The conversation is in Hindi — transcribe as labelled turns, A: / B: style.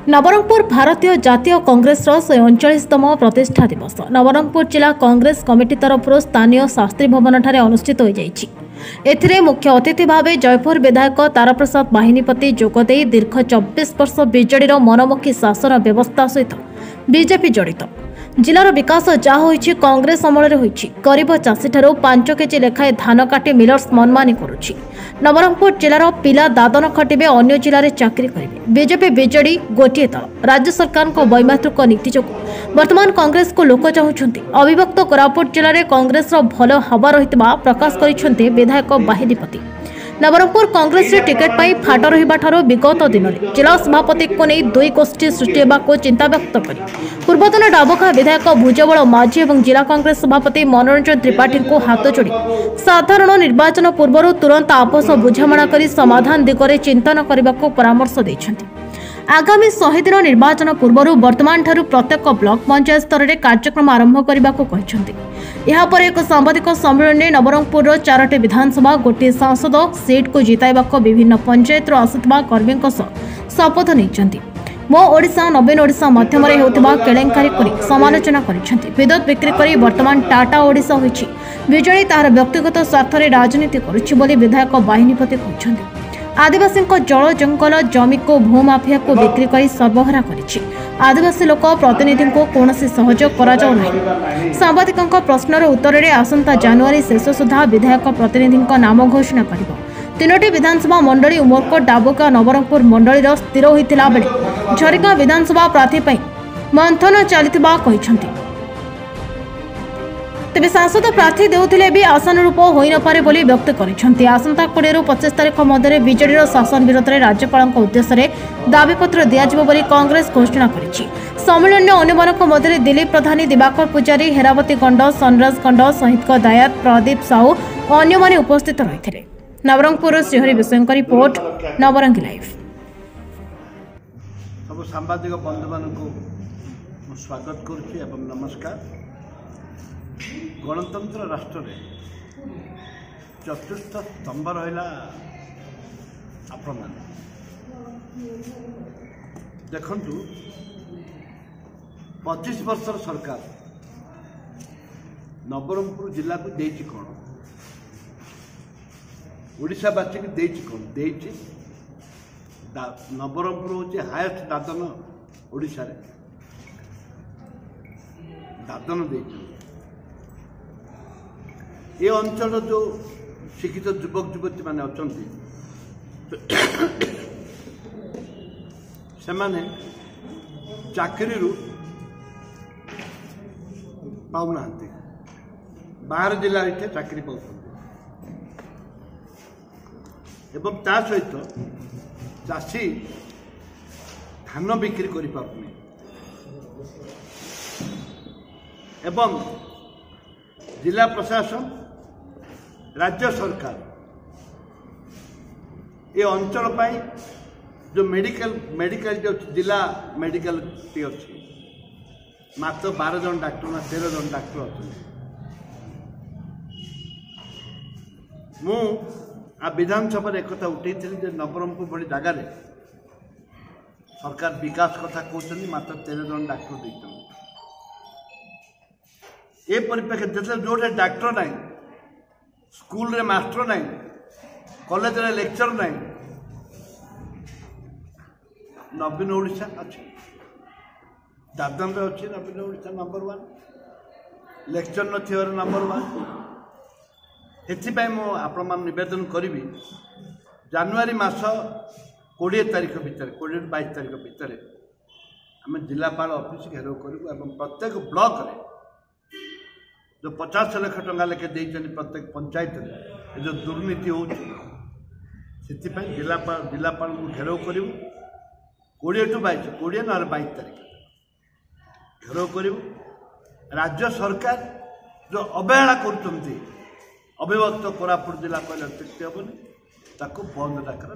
A: नवरंगपुर भारतीय जातीय कांग्रेस 139तम प्रतिष्ठा दिवस नवरंगपुर जिला कांग्रेस कमिटी तरफ स्थानीय शास्त्री भवन ठारे अनुष्ठित हो जाइछि। एथिरे मुख्य अतिथि भाव जयपुर विधायक ताराप्रसाद बाहिनीपति जोगदे दीर्घ 24 वर्ष बीजेडी मनमुखी शासन व्यवस्था सहित बीजेपी जड़ित जिलार विकास जहाँ होइछि कांग्रेस अमल होइछि। गरीब चाषी ठारू 5 केजी लेखाएं धान काटी मिलर्स मनमानी करुछि। नवरंगपुर जिलार पिला दादन खटिबे अन्य जिले में चाकरी करेंगे। बीजेपी बीजेडी गोटे दल राज्य सरकार वैमात्रिक नीति जो वर्तमान कांग्रेस को लोक चाहते अविभक्त कोरापुट जिले में कांग्रेस भल हवा रही प्रकाश कर विधायक बाहिनीपति। नवरंगपुर कांग्रेस टिकेट पाई फाट रहा विगत दिन में जिला सभापति को नहीं दुई गोष्ठी सृष्टि को चिंता व्यक्त कर पूर्वतन डाबखा विधायक भुजबल माझी और जिला कांग्रेस सभापति मनोरंजन त्रिपाठी को हाथ जोड़ी साधारण निर्वाचन पूर्व तुरंत आपस बुझामणा कर समाधान दिगरे चिंतन करने को परामर्श देते। आगामी 100 दिन निर्वाचन पूर्व वर्तमान ठारू प्रत्येक ब्लॉक पंचायत स्तर में कार्यक्रम आरंभ करने को कहते। यापर एक सांबादिक सम्मेलन में नवरंगपुर 4टी विधानसभा गोटे सांसद सीट को जिताइबा विभिन्न पंचायत आसुवा कर्मी शपथ नहीं मो ओडिशा नवीन ओडिशा माध्यम केलेंकारी कर समालोचना कर विद्युत बिक्री कर वर्तमान टाटा ओडिशा होइछि। बीजेडी तार व्यक्तिगत स्वार्थ में राजनीति करुछि बोली विधायक बाहिनीपति कहते। आदिवासी जल जंगल जमी को भूमाफिया को बिक्री कर सर्वहारा करिछि। आदिवासी लोक प्रतिनिधि को कौन सहयोग करा जाउ नहीं। सांबादिकों प्रश्नर उत्तर में आसंता जनवरी शेष सुधा विधायक प्रतिनिधि नाम घोषणा कर 3टी विधानसभा मंडली उमरकोट डाबुका नवरंगपुर मंडली स्थिर होता बेले झरिगाँ विधानसभा प्रार्थी मंथन चलता कहते। तेज सांसद प्रार्थी देउथिले भी आशानुरूप होई न पारे बोली व्यक्त करिसेंती। आसंता 20 ରୁ 25 तारिख मध्य बीजेडी शासन विरोध में राज्यपाल उद्देश्य दाबीपत्र दियाजिबो बोली कांग्रेस घोषणा करिछि। सम्मेलन में अन्यमानक मध्य दिलीप प्रधानी दिवाकर पुजारी हेरावती गंड सनराज गंड शहीद दायात प्रदीप साहू और अन्य उपस्थित रही। नवरंगपुर श्रीहरि विषय रिपोर्ट नवरंगी लाइव।
B: सब सांबादिक बंधु मानक स्वागत करुछि एवं नमस्कार। गणतंत्र राष्ट्र में चतुर्थ स्तंभ रहा आपण देखु 25 वर्षर सरकार नवरंगपुर जिला को देछि कौन ओडिशावासी को देछि कौन देछि नवरंगपुर हूँ हाएस्ट दादन ओडिशा रे दादन देछि। ये अंचल जो शिक्षित युवक युवती माने अछंती से माने चाकरी पाऊना बाहर जिला इठे चाकरी पाउछंती एवं ता सहित चाषी धान बिक्री करि पारुनी एवं जिला प्रशासन राज्य सरकार ये अंचल पाई जो मेडिकल जो जिला मेडिकल टी अच्छी मात्र 12 जन डाक्टर ना 13 जन डाक्टर अच्छे। मु आ विधानसभा एक उठे नवरंगपुर भली जगार सरकार विकास कथा कहते मात्र 13 जन डाक्टर देते। ये परिप्रेक्षी जो डाक्टर ना स्कूल रे मास्टर ना कॉलेज रे लेक्चर ना नवीन ओडिशा अच्छी दादन रे अच्छी नवीन ओडिशा नंबर 1 लेक्चर न नंबर 1 से मुझे निवेदन करी जनवरी मास 20 तारिख भितर 20 ରୁ 22 तारिख भितर आम जिलापाल ऑफिस घेराव करूँ प्रत्येक ब्लॉक रे जो 50 लाख टंका लेखे देते प्रत्येक पंचायत जो दुर्नीति हो जिलापाल घेराव करूँ 20 ରୁ 22 20 ना 22 तारिख घेराव करूँ। राज्य सरकार जो अवहेला कर अविभक्त कोरापुट जिला कहले अत्युक्ति हेनी बंद डाकर।